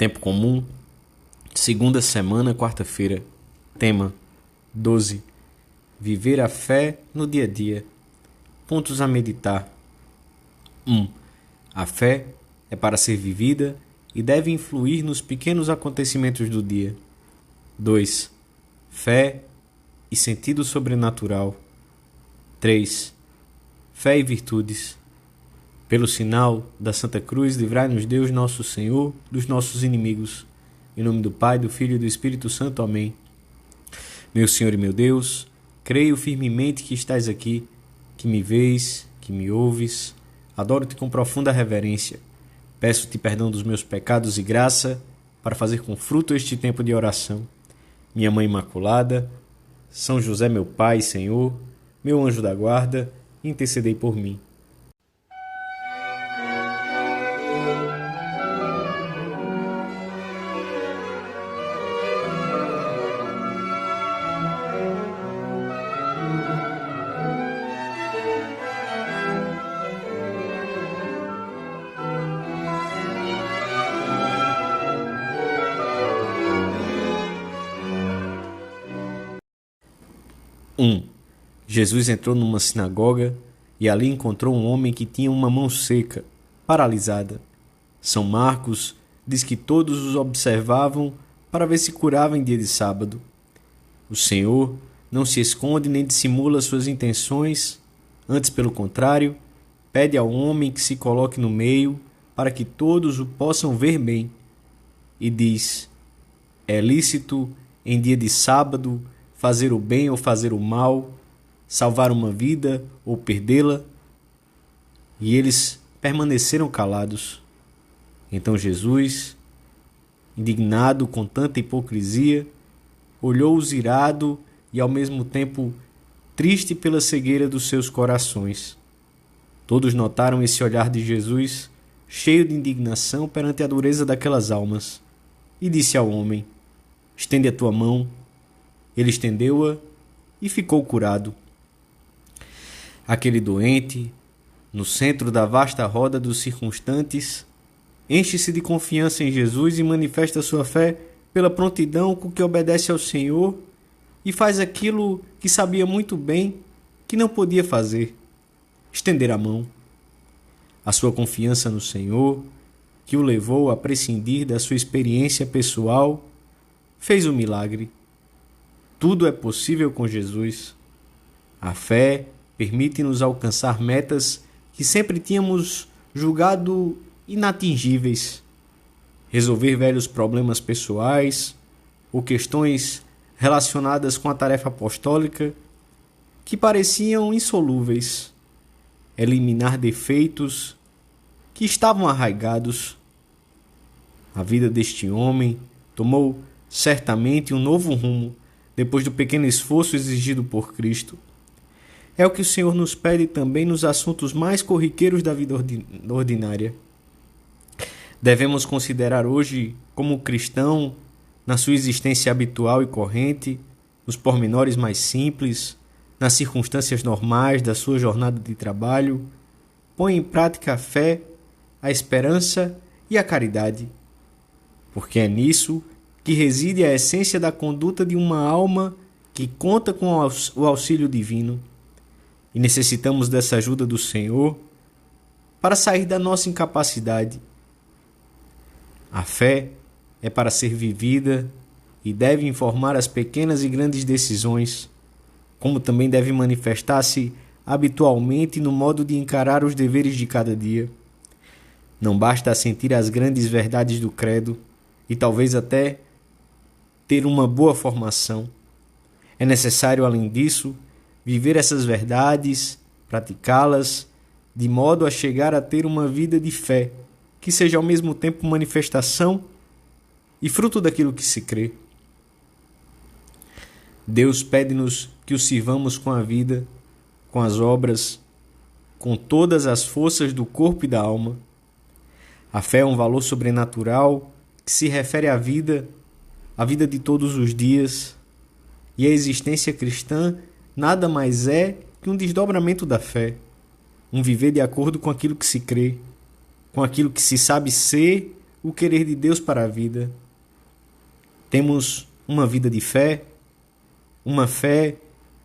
Tempo comum, segunda semana, quarta-feira. Tema 12. Viver a fé no dia a dia. Pontos a meditar. 1. A fé é para ser vivida e deve influir nos pequenos acontecimentos do dia. 2. Fé e sentido sobrenatural. 3. Fé e virtudes. Pelo sinal da Santa Cruz, livrai-nos Deus nosso Senhor dos nossos inimigos. Em nome do Pai, do Filho e do Espírito Santo. Amém. Meu Senhor e meu Deus, creio firmemente que estás aqui, que me vês, que me ouves. Adoro-te com profunda reverência. Peço-te perdão dos meus pecados e graça para fazer com fruto este tempo de oração. Minha Mãe Imaculada, São José, meu Pai e Senhor, meu anjo da guarda, intercedei por mim. Jesus entrou numa sinagoga e ali encontrou um homem que tinha uma mão seca, paralisada. São Marcos diz que todos os observavam para ver se curava em dia de sábado. O Senhor não se esconde nem dissimula suas intenções, antes, pelo contrário, pede ao homem que se coloque no meio para que todos o possam ver bem. E diz: é lícito em dia de sábado fazer o bem ou fazer o mal, salvar uma vida ou perdê-la? E eles permaneceram calados. Então Jesus, indignado com tanta hipocrisia, olhou-os irado e ao mesmo tempo triste pela cegueira dos seus corações. Todos notaram esse olhar de Jesus, cheio de indignação perante a dureza daquelas almas, e disse ao homem: estende a tua mão. Ele estendeu-a e ficou curado. Aquele doente, no centro da vasta roda dos circunstantes, enche-se de confiança em Jesus e manifesta sua fé pela prontidão com que obedece ao Senhor e faz aquilo que sabia muito bem que não podia fazer: estender a mão. A sua confiança no Senhor, que o levou a prescindir da sua experiência pessoal, fez o milagre. Tudo é possível com Jesus. A fé permite-nos alcançar metas que sempre tínhamos julgado inatingíveis. Resolver velhos problemas pessoais ou questões relacionadas com a tarefa apostólica que pareciam insolúveis. Eliminar defeitos que estavam arraigados. A vida deste homem tomou certamente um novo rumo depois do pequeno esforço exigido por Cristo. É o que o Senhor nos pede também nos assuntos mais corriqueiros da vida ordinária. Devemos considerar hoje, como cristão, na sua existência habitual e corrente, nos pormenores mais simples, nas circunstâncias normais da sua jornada de trabalho, põe em prática a fé, a esperança e a caridade, porque é nisso que reside a essência da conduta de uma alma que conta com o auxílio divino. E necessitamos dessa ajuda do Senhor para sair da nossa incapacidade. A fé é para ser vivida e deve informar as pequenas e grandes decisões, como também deve manifestar-se habitualmente no modo de encarar os deveres de cada dia. Não basta sentir as grandes verdades do credo e talvez até ter uma boa formação. É necessário, além disso, viver essas verdades, praticá-las, de modo a chegar a ter uma vida de fé, que seja ao mesmo tempo manifestação e fruto daquilo que se crê. Deus pede-nos que o sirvamos com a vida, com as obras, com todas as forças do corpo e da alma. A fé é um valor sobrenatural que se refere à vida de todos os dias, e a existência cristã nada mais é que um desdobramento da fé, um viver de acordo com aquilo que se crê, com aquilo que se sabe ser o querer de Deus para a vida. Temos uma vida de fé, uma fé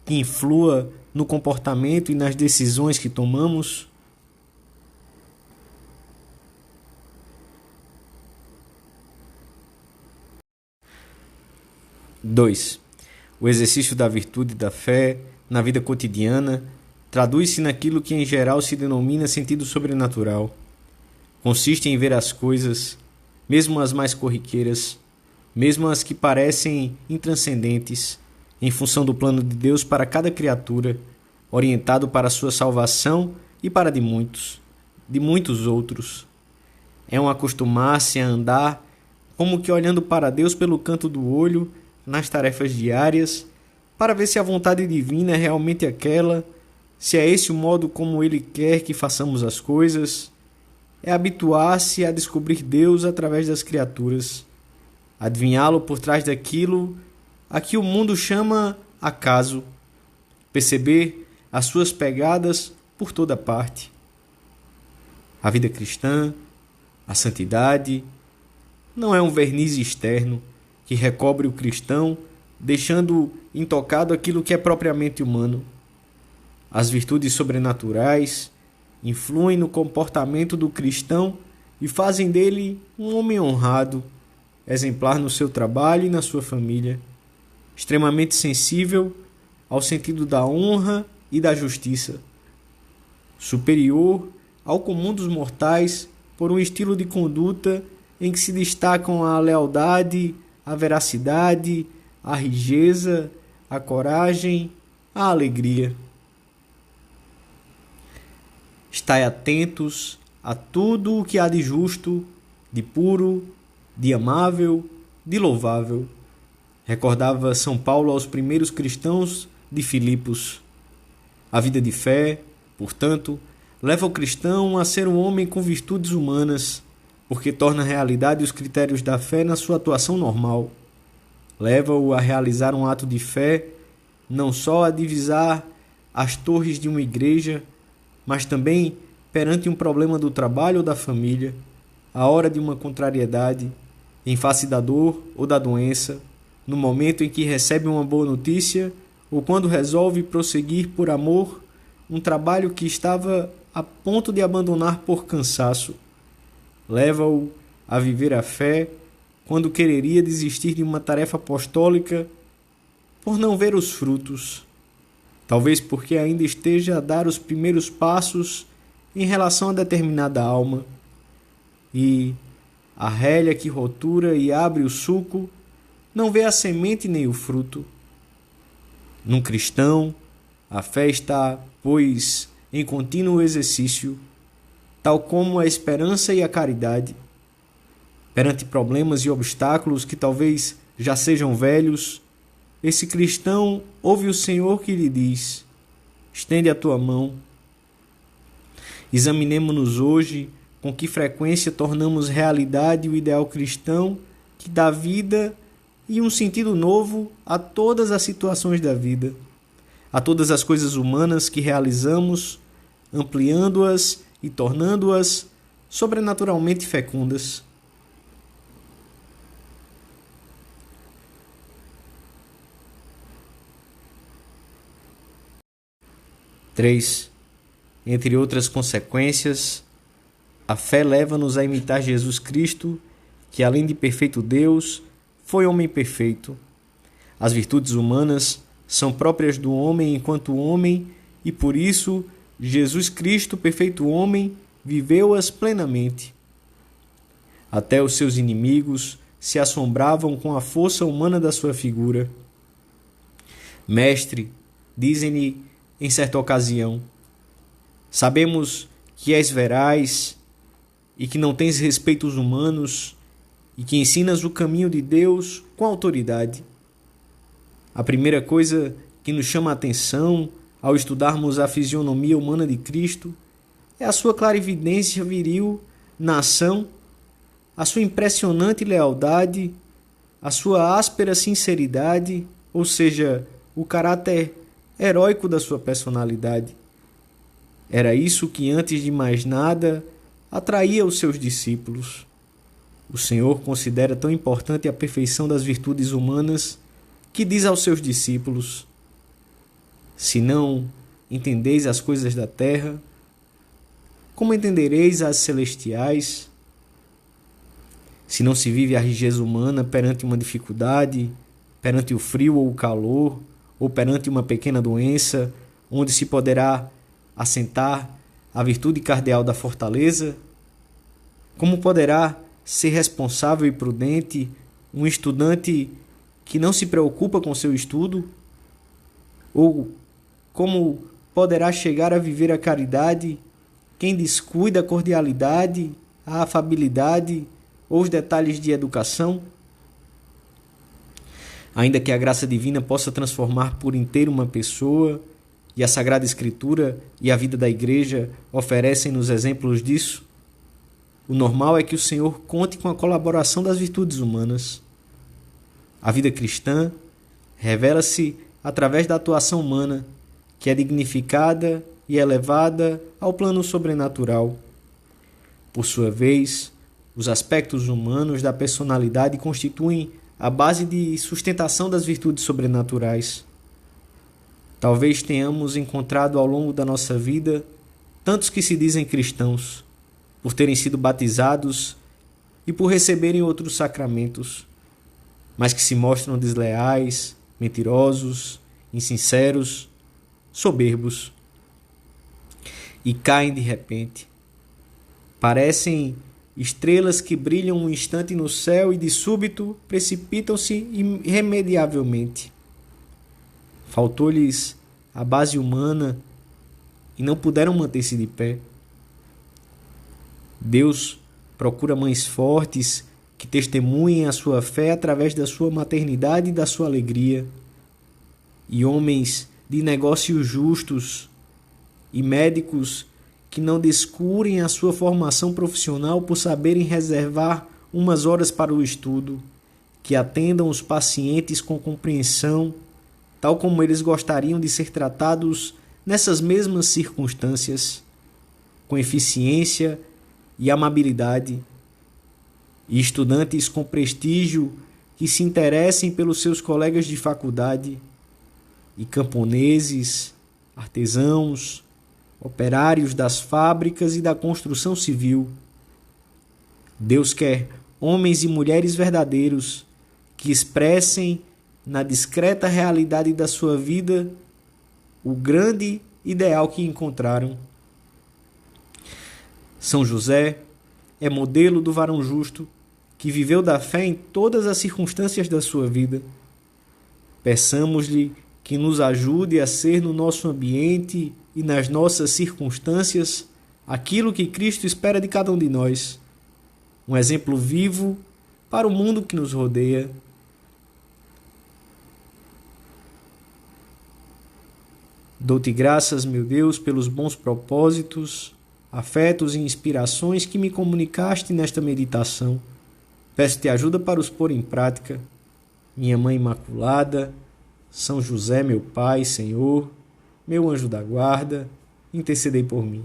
que influa no comportamento e nas decisões que tomamos. Dois, o exercício da virtude da fé na vida cotidiana traduz-se naquilo que em geral se denomina sentido sobrenatural. Consiste em ver as coisas, mesmo as mais corriqueiras, mesmo as que parecem intranscendentes, em função do plano de Deus para cada criatura, orientado para a sua salvação e para de muitos outros. É um acostumar-se a andar como que olhando para Deus pelo canto do olho nas tarefas diárias, para ver se a vontade divina é realmente aquela, se é esse o modo como Ele quer que façamos as coisas. É habituar-se a descobrir Deus através das criaturas, adivinhá-lo por trás daquilo a que o mundo chama acaso, perceber as suas pegadas por toda parte. A vida cristã, a santidade, não é um verniz externo que recobre o cristão, deixando intocado aquilo que é propriamente humano. As virtudes sobrenaturais influem no comportamento do cristão e fazem dele um homem honrado, exemplar no seu trabalho e na sua família, extremamente sensível ao sentido da honra e da justiça, superior ao comum dos mortais por um estilo de conduta em que se destacam a lealdade, a veracidade, a riqueza, a coragem, a alegria. Estai atentos a tudo o que há de justo, de puro, de amável, de louvável. Recordava São Paulo aos primeiros cristãos de Filipos. A vida de fé, portanto, leva o cristão a ser um homem com virtudes humanas, porque torna realidade os critérios da fé na sua atuação normal. Leva-o a realizar um ato de fé, não só a divisar as torres de uma igreja, mas também perante um problema do trabalho ou da família, à hora de uma contrariedade, em face da dor ou da doença, no momento em que recebe uma boa notícia ou quando resolve prosseguir por amor um trabalho que estava a ponto de abandonar por cansaço. Leva-o a viver a fé quando quereria desistir de uma tarefa apostólica por não ver os frutos, talvez porque ainda esteja a dar os primeiros passos em relação a determinada alma, e a relha que rotura e abre o suco não vê a semente nem o fruto. Num cristão, a fé está, pois, em contínuo exercício, tal como a esperança e a caridade. Perante problemas e obstáculos que talvez já sejam velhos, esse cristão ouve o Senhor que lhe diz: estende a tua mão. Examinemo-nos hoje com que frequência tornamos realidade o ideal cristão que dá vida e um sentido novo a todas as situações da vida, a todas as coisas humanas que realizamos, ampliando-as e tornando-as sobrenaturalmente fecundas. Três, entre outras consequências, a fé leva-nos a imitar Jesus Cristo, que além de perfeito Deus, foi homem perfeito. As virtudes humanas são próprias do homem enquanto homem e por isso Jesus Cristo, perfeito homem, viveu-as plenamente. Até os seus inimigos se assombravam com a força humana da sua figura. Mestre, dizem-lhe em certa ocasião, sabemos que és veraz e que não tens respeitos humanos e que ensinas o caminho de Deus com autoridade. A primeira coisa que nos chama a atenção ao estudarmos a fisionomia humana de Cristo é a sua clarividência viril na ação, a sua impressionante lealdade, a sua áspera sinceridade, ou seja, o caráter heróico da sua personalidade. Era isso que, antes de mais nada, atraía os seus discípulos. O Senhor considera tão importante a perfeição das virtudes humanas que diz aos seus discípulos: se não entendeis as coisas da terra, como entendereis as celestiais? Se não se vive a rigidez humana perante uma dificuldade, perante o frio ou o calor, ou perante uma pequena doença, onde se poderá assentar a virtude cardeal da fortaleza, como poderá ser responsável e prudente um estudante que não se preocupa com seu estudo? Ou como poderá chegar a viver a caridade quem descuida a cordialidade, a afabilidade ou os detalhes de educação? Ainda que a graça divina possa transformar por inteiro uma pessoa, e a Sagrada Escritura e a vida da Igreja oferecem-nos exemplos disso, o normal é que o Senhor conte com a colaboração das virtudes humanas. A vida cristã revela-se através da atuação humana, que é dignificada e elevada ao plano sobrenatural. Por sua vez, os aspectos humanos da personalidade constituem a base de sustentação das virtudes sobrenaturais. Talvez tenhamos encontrado ao longo da nossa vida tantos que se dizem cristãos, por terem sido batizados e por receberem outros sacramentos, mas que se mostram desleais, mentirosos, insinceros, soberbos e caem de repente. Parecem estrelas que brilham um instante no céu e de súbito precipitam-se irremediavelmente. Faltou-lhes a base humana e não puderam manter-se de pé. Deus procura mães fortes que testemunhem a sua fé através da sua maternidade e da sua alegria, e homens de negócios justos e médicos que não descurem a sua formação profissional por saberem reservar umas horas para o estudo, que atendam os pacientes com compreensão, tal como eles gostariam de ser tratados nessas mesmas circunstâncias, com eficiência e amabilidade, e estudantes com prestígio que se interessem pelos seus colegas de faculdade, e camponeses, artesãos, operários das fábricas e da construção civil. Deus quer homens e mulheres verdadeiros que expressem na discreta realidade da sua vida o grande ideal que encontraram. São José é modelo do varão justo que viveu da fé em todas as circunstâncias da sua vida. Peçamos-lhe que nos ajude a ser no nosso ambiente e nas nossas circunstâncias aquilo que Cristo espera de cada um de nós, um exemplo vivo para o mundo que nos rodeia. Dou-te graças, meu Deus, pelos bons propósitos, afetos e inspirações que me comunicaste nesta meditação. Peço-te ajuda para os pôr em prática. Minha Mãe Imaculada, São José, meu Pai, Senhor, meu anjo da guarda, intercedei por mim.